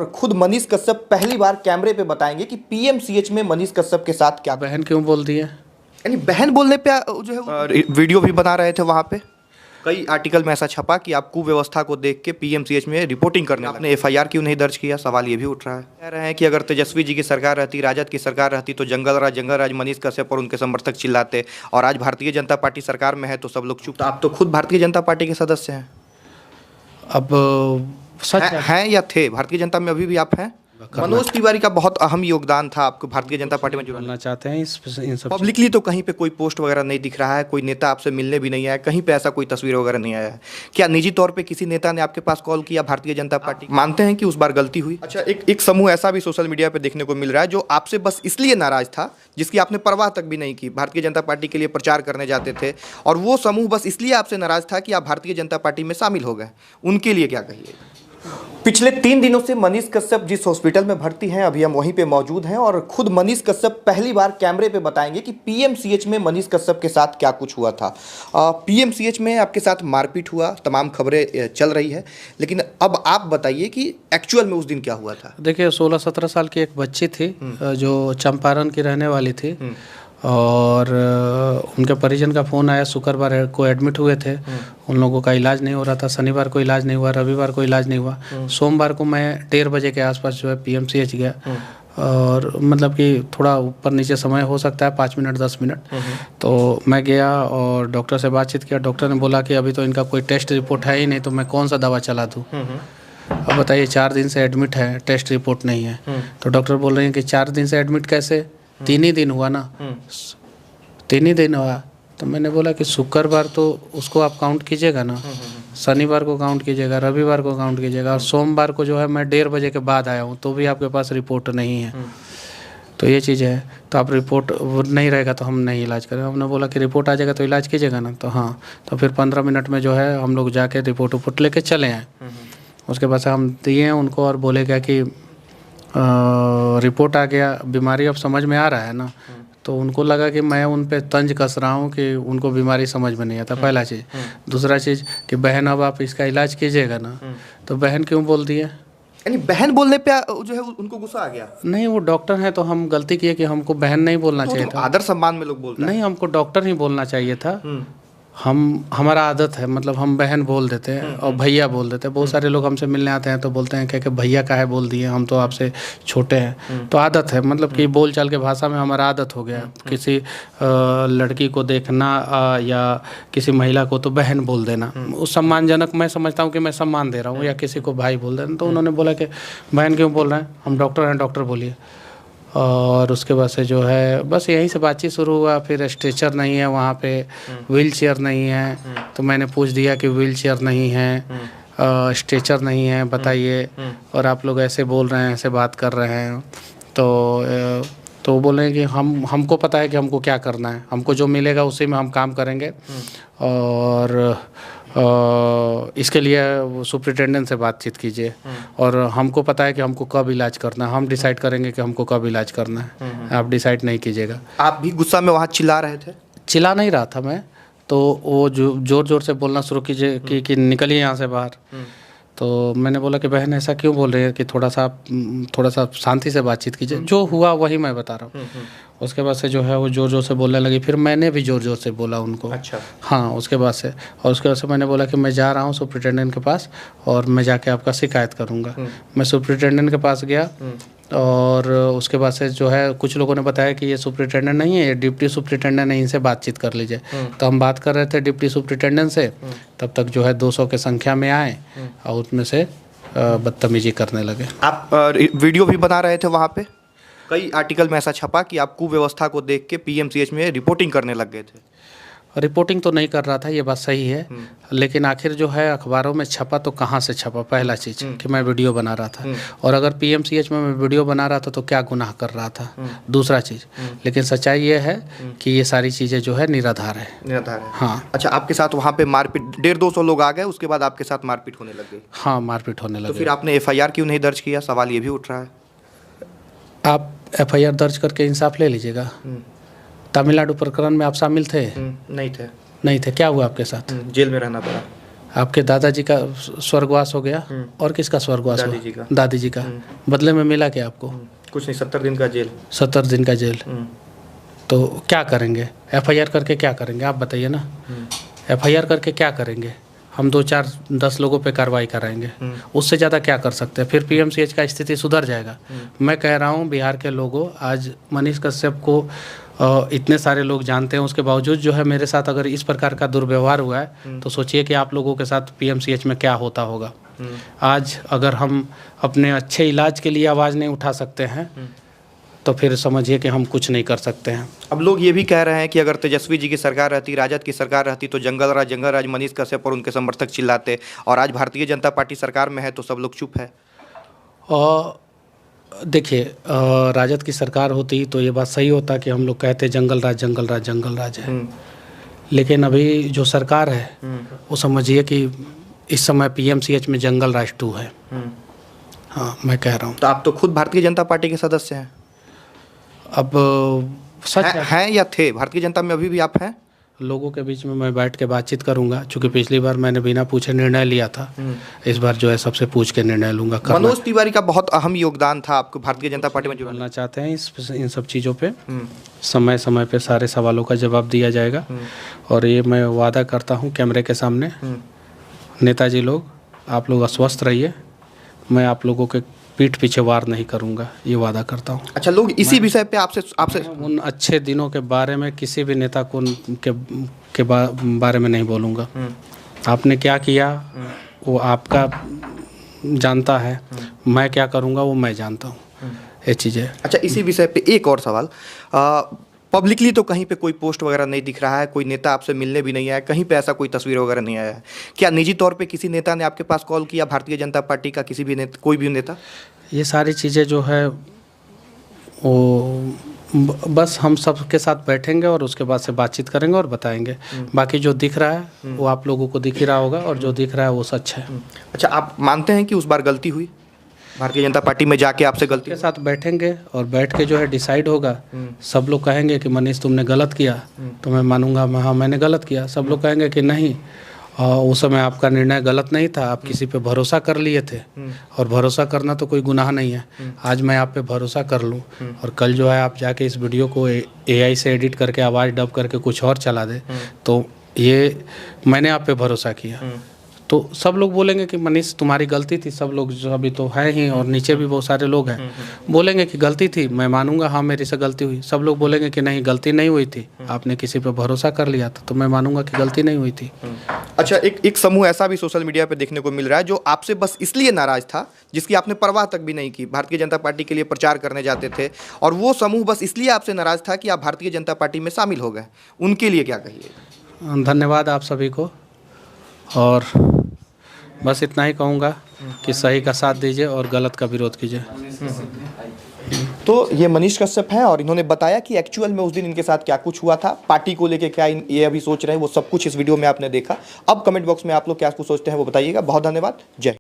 और खुद मनीष कश्यप पहली बार कैमरे पे बताएंगे कि पीएमसीएच में मनीष कश्यप के साथ क्या बहन क्यों बोल दी है। यानी बहन बोलने पे जो है वीडियो भी बना रहे थे वहाँ पे। कई आर्टिकल में ऐसा छपा कि आप कुव्यवस्था को देख के पीएमसीएच में रिपोर्टिंग करने आपने एफआईआर क्यों नहीं दर्ज किया, सवाल ये भी उठ रहा है। कह रहे हैं कि अगर तेजस्वी जी की सरकार रहती, राजद की सरकार रहती तो जंगल राज मनीष कश्यप और उनके समर्थक चिल्लाते, और आज भारतीय जनता पार्टी सरकार में है तो सब लोग चुप। तो आप तो खुद भारतीय जनता पार्टी के सदस्य हैं। अब सच हैं या थे भारतीय जनता में, अभी भी आप हैं? मनोज तिवारी का बहुत अहम योगदान था आपको भारतीय जनता पार्टी में बोलना चाहते हैं इन सब पब्लिकली। तो कहीं पे कोई पोस्ट वगैरह नहीं दिख रहा है, कोई नेता आपसे मिलने भी नहीं आया, कहीं पे ऐसा कोई तस्वीर वगैरह नहीं आया है। क्या निजी तौर पे किसी नेता ने आपके पास कॉल किया भारतीय जनता पार्टी? मानते हैं कि उस बार गलती हुई? अच्छा, एक समूह ऐसा भी सोशल मीडिया पे देखने को मिल रहा है जो आपसे बस इसलिए नाराज था, जिसकी आपने परवाह तक भी नहीं की। भारतीय जनता पार्टी के लिए प्रचार करने जाते थे और वो समूह बस इसलिए आपसे नाराज था कि आप भारतीय जनता पार्टी में शामिल हो गए। उनके लिए क्या कहिए? पिछले 3 दिनों से मनीष कश्यप जिस हॉस्पिटल में भर्ती हैं, अभी हम वहीं पे मौजूद हैं और खुद मनीष कश्यप पहली बार कैमरे पे बताएंगे कि पीएमसीएच में मनीष कश्यप के साथ क्या कुछ हुआ था। पीएमसीएच में आपके साथ मारपीट हुआ, तमाम खबरें चल रही है, लेकिन अब आप बताइए कि एक्चुअल में उस दिन क्या हुआ था। देखिए, 16-17 साल की एक बच्ची थी जो चंपारण की रहने वाली थी और उनके परिजन का फ़ोन आया, शुक्रवार को एडमिट हुए थे। उन लोगों का इलाज नहीं हो रहा था, शनिवार को इलाज नहीं हुआ, रविवार को इलाज नहीं हुआ। सोमवार को मैं 1:30 बजे के आसपास जो है पीएमसीएच गया और मतलब कि थोड़ा ऊपर नीचे समय हो सकता है, 5 मिनट 10 मिनट। तो मैं गया और डॉक्टर से बातचीत किया। डॉक्टर ने बोला कि अभी तो इनका कोई टेस्ट रिपोर्ट है ही नहीं, तो मैं कौन सा दवा चला दूँ। अब बताइए, 4 दिन से एडमिट है, टेस्ट रिपोर्ट नहीं है। तो डॉक्टर बोल रहे हैं कि 4 दिन से एडमिट कैसे, 3 ही दिन हुआ ना। 3 ही दिन हुआ। तो मैंने बोला कि शुक्रवार तो उसको आप काउंट कीजिएगा ना, शनिवार को काउंट कीजिएगा, रविवार को काउंट कीजिएगा, और सोमवार को जो है मैं 1:30 बजे के बाद आया हूँ तो भी आपके पास रिपोर्ट नहीं है। तो ये चीज़ है, तो आप रिपोर्ट नहीं रहेगा तो हम नहीं इलाज करेंगे। हमने बोला कि रिपोर्ट आ जाएगा तो इलाज कीजिएगा ना। तो हाँ, तो फिर 15 मिनट में जो है हम लोग जाके रिपोर्ट लेके चले आए। उसके बाद हम दिए हैं उनको और बोले क्या कि रिपोर्ट आ गया, बीमारी अब समझ में आ रहा है ना। तो उनको लगा कि मैं उन पे तंज कस रहा हूँ कि उनको बीमारी समझ में नहीं आता, पहला चीज़। दूसरा चीज़ कि बहन अब आप इसका इलाज कीजिएगा ना। तो बहन क्यों बोल दी है? यानी बहन बोलने पे जो है उनको गुस्सा आ गया? नहीं, वो डॉक्टर हैं तो हम गलती किए कि हमको बहन नहीं बोलना चाहिए था। आदर सम्मान में लोग बोलते हैं। नहीं, हमको डॉक्टर ही बोलना चाहिए था। हमारा आदत है, मतलब हम बहन बोल देते हैं और भैया बोल देते हैं। बहुत सारे लोग हमसे मिलने आते हैं तो बोलते हैं कि भैया काहे बोल दिए, हम तो आपसे छोटे हैं। तो आदत है, मतलब कि बोलचाल के भाषा में हमारा आदत हो गया। किसी लड़की को देखना या किसी महिला को तो बहन बोल देना, उस सम्मानजनक मैं समझता हूँ कि मैं सम्मान दे रहा हूँ, या किसी को भाई बोल देना। तो उन्होंने बोला कि बहन क्यों बोल रहे हैं, हम डॉक्टर हैं, डॉक्टर बोलिए। और उसके बाद से जो है बस यहीं से बातचीत शुरू हुआ। फिर स्ट्रेचर नहीं है वहाँ पे, व्हील चेयर नहीं है। तो मैंने पूछ दिया कि व्हील चेयर नहीं है, स्ट्रेचर नहीं है, बताइए, और आप लोग ऐसे बोल रहे हैं, ऐसे बात कर रहे हैं। तो बोले कि हमको पता है कि हमको क्या करना है, हमको जो मिलेगा उसी में हम काम करेंगे, और इसके लिए सुपरिटेंडेंट से बातचीत कीजिए, और हमको पता है कि हमको कब इलाज करना है, हम डिसाइड करेंगे कि हमको कब इलाज करना है, आप डिसाइड नहीं कीजिएगा। आप भी गुस्सा में वहाँ चिल्ला रहे थे? चिल्ला नहीं रहा था मैं, तो वो जो जोर से बोलना शुरू कीजिए कि निकलिए यहाँ से बाहर। तो मैंने बोला कि बहन ऐसा क्यों बोल रही है, कि थोड़ा सा शांति से बातचीत कीजिए। जो हुआ वही मैं बता रहा हूँ। उसके बाद से जो है वो जोर से बोलने लगी, फिर मैंने भी जोर से बोला उनको। अच्छा। हाँ, उसके बाद से मैंने बोला कि मैं जा रहा हूँ सुपरिटेंडेंट के पास और मैं जाके आपका शिकायत करूँगा। मैं सुपरिटेंडेंट के पास गया और उसके बाद से जो है कुछ लोगों ने बताया कि ये सुपरिटेंडेंट नहीं है, ये डिप्टी सुपरिटेंडेंट है, इनसे बातचीत कर लीजिए। तो हम बात कर रहे थे डिप्टी सुपरिटेंडेंट से, तब तक जो है 200 की संख्या में आए और उसमें से बदतमीजी करने लगे। आप वीडियो भी बना रहे थे वहाँ पे? कई आर्टिकल में ऐसा छपा कि आप कुव्यवस्था को देख के पीएमसीएच में रिपोर्टिंग करने लग गए थे। रिपोर्टिंग तो नहीं कर रहा था, ये बात सही है, लेकिन आखिर जो है अखबारों में छपा तो कहाँ से छपा, पहला चीज़ कि मैं वीडियो बना रहा था। और अगर पीएमसीएच में मैं वीडियो बना रहा था तो क्या गुनाह कर रहा था, दूसरा चीज़। लेकिन सच्चाई ये है कि ये सारी चीज़ें जो है निराधार है। हाँ। अच्छा, आपके साथ वहाँ पे मारपीट 150-200 लोग आ गए, उसके बाद आपके साथ मारपीट होने लग गई? हाँ, मारपीट होने लगी। तो फिर आपने एफआईआर क्यों नहीं दर्ज किया, सवाल ये भी उठ रहा है। आप एफआईआर दर्ज करके इंसाफ ले लीजिएगा। तमिलनाडु प्रकरण में आप शामिल थे? नहीं थे। नहीं थे, क्या हुआ आपके साथ? जेल में रहना पड़ा। आपके दादाजी का स्वर्गवास हो गया और किसका स्वर्गवास दादी जी हुआ? का। दादी जी का। बदले में मिला क्या आपको? कुछ नहीं, 70 दिन का जेल। 70 दिन का जेल। तो क्या करेंगे? एफआईआर करके क्या करेंगे आप बताइए ना। एफआईआर करके क्या करेंगे? हम 2-4-10 लोगों पे कार्रवाई कराएंगे, उससे ज़्यादा क्या कर सकते हैं? फिर पीएमसीएच का स्थिति सुधर जाएगा। मैं कह रहा हूँ बिहार के लोगों, आज मनीष कश्यप को इतने सारे लोग जानते हैं, उसके बावजूद जो है मेरे साथ अगर इस प्रकार का दुर्व्यवहार हुआ है तो सोचिए कि आप लोगों के साथ पीएमसीएच में क्या होता होगा। आज अगर हम अपने अच्छे इलाज के लिए आवाज़ नहीं उठा सकते हैं तो फिर समझिए कि हम कुछ नहीं कर सकते हैं। अब लोग ये भी कह रहे हैं कि अगर तेजस्वी जी की सरकार रहती, राजद की सरकार रहती, तो जंगल राज मनीष कश्यप और उनके समर्थक चिल्लाते, और आज भारतीय जनता पार्टी सरकार में है तो सब लोग चुप है। और देखिए, राजद की सरकार होती तो ये बात सही होता कि हम लोग कहते जंगल राज है। लेकिन अभी जो सरकार है वो समझिए कि इस समय पीएमसीएच में जंगल राज 2 है। हाँ, मैं कह रहा हूँ। तो आप तो खुद भारतीय जनता पार्टी के सदस्य हैं। अब सच हैं या थे भारतीय जनता में? अभी भी आप हैं? लोगों के बीच में मैं बैठ के बातचीत करूंगा, क्योंकि पिछली बार मैंने बिना पूछे निर्णय लिया था। इस बार जो है सबसे पूछ के निर्णय लूंगा। मनोज तिवारी का बहुत अहम योगदान था आपको भारतीय जनता पार्टी में जुड़ना। बोलना चाहते हैं इन सब चीज़ों पे समय समय पे सारे सवालों का जवाब दिया जाएगा। और ये मैं वादा करता हूँ कैमरे के सामने, नेताजी लोग, आप लोग आश्वस्त रहिए, मैं आप लोगों के पीठ पीछे वार नहीं करूंगा, ये वादा करता हूँ। अच्छा, लोग इसी विषय पे आपसे उन अच्छे दिनों के बारे में किसी भी नेता को बारे में नहीं बोलूँगा। आपने क्या किया वो आपका जानता है, मैं क्या करूँगा वो मैं जानता हूँ, ये चीज़ें। अच्छा, इसी विषय पे एक और सवाल। पब्लिकली तो कहीं पे कोई पोस्ट वगैरह नहीं दिख रहा है, कोई नेता आपसे मिलने भी नहीं आया, कहीं पे ऐसा कोई तस्वीर वगैरह नहीं आया है। क्या निजी तौर पे किसी नेता ने आपके पास कॉल किया, भारतीय जनता पार्टी का किसी भी नेता, कोई भी नेता? ये सारी चीज़ें जो है वो बस हम सब के साथ बैठेंगे और उसके बाद से बातचीत करेंगे और बताएंगे। बाकी जो दिख रहा है वो आप लोगों को दिख ही रहा होगा, और जो दिख रहा है वो सच है। अच्छा, आप मानते हैं कि उस बार गलती हुई, भारतीय जनता पार्टी में जाके आपसे गलती? के साथ बैठेंगे और बैठ के जो है डिसाइड होगा। सब लोग कहेंगे कि मनीष तुमने गलत किया, तो मैं मानूंगा हाँ मैंने गलत किया। सब लोग कहेंगे कि नहीं, उस समय आपका निर्णय गलत नहीं था, आप किसी पे भरोसा कर लिए थे, और भरोसा करना तो कोई गुनाह नहीं है। आज मैं आप पे भरोसा कर लूँ और कल जो है आप जाके इस वीडियो को एआई से एडिट करके आवाज़ डब करके कुछ और चला दे, तो ये मैंने आप पे भरोसा किया, तो सब लोग बोलेंगे कि मनीष तुम्हारी गलती थी। सब लोग जो अभी तो है ही, और नीचे भी बहुत सारे लोग हैं, बोलेंगे कि गलती थी। मैं मानूंगा हाँ मेरे से गलती हुई। सब लोग बोलेंगे कि नहीं गलती नहीं हुई थी, आपने किसी पे भरोसा कर लिया था, तो मैं मानूंगा कि गलती नहीं हुई थी। अच्छा, एक समूह ऐसा भी सोशल मीडिया पे देखने को मिल रहा है जो आपसे बस इसलिए नाराज था, जिसकी आपने परवाह तक भी नहीं की। भारतीय जनता पार्टी के लिए प्रचार करने जाते थे, और वो समूह बस इसलिए आपसे नाराज था कि आप भारतीय जनता पार्टी में शामिल हो गए। उनके लिए क्या कहिए? धन्यवाद आप सभी को, और बस इतना ही कहूँगा कि सही का साथ दीजिए और गलत का विरोध कीजिए। तो ये मनीष कश्यप हैं, और इन्होंने बताया कि एक्चुअल में उस दिन इनके साथ क्या कुछ हुआ था, पार्टी को लेके क्या ये अभी सोच रहे हैं, वो सब कुछ इस वीडियो में आपने देखा। अब कमेंट बॉक्स में आप लोग क्या कुछ सोचते हैं वो बताइएगा। बहुत धन्यवाद, जय।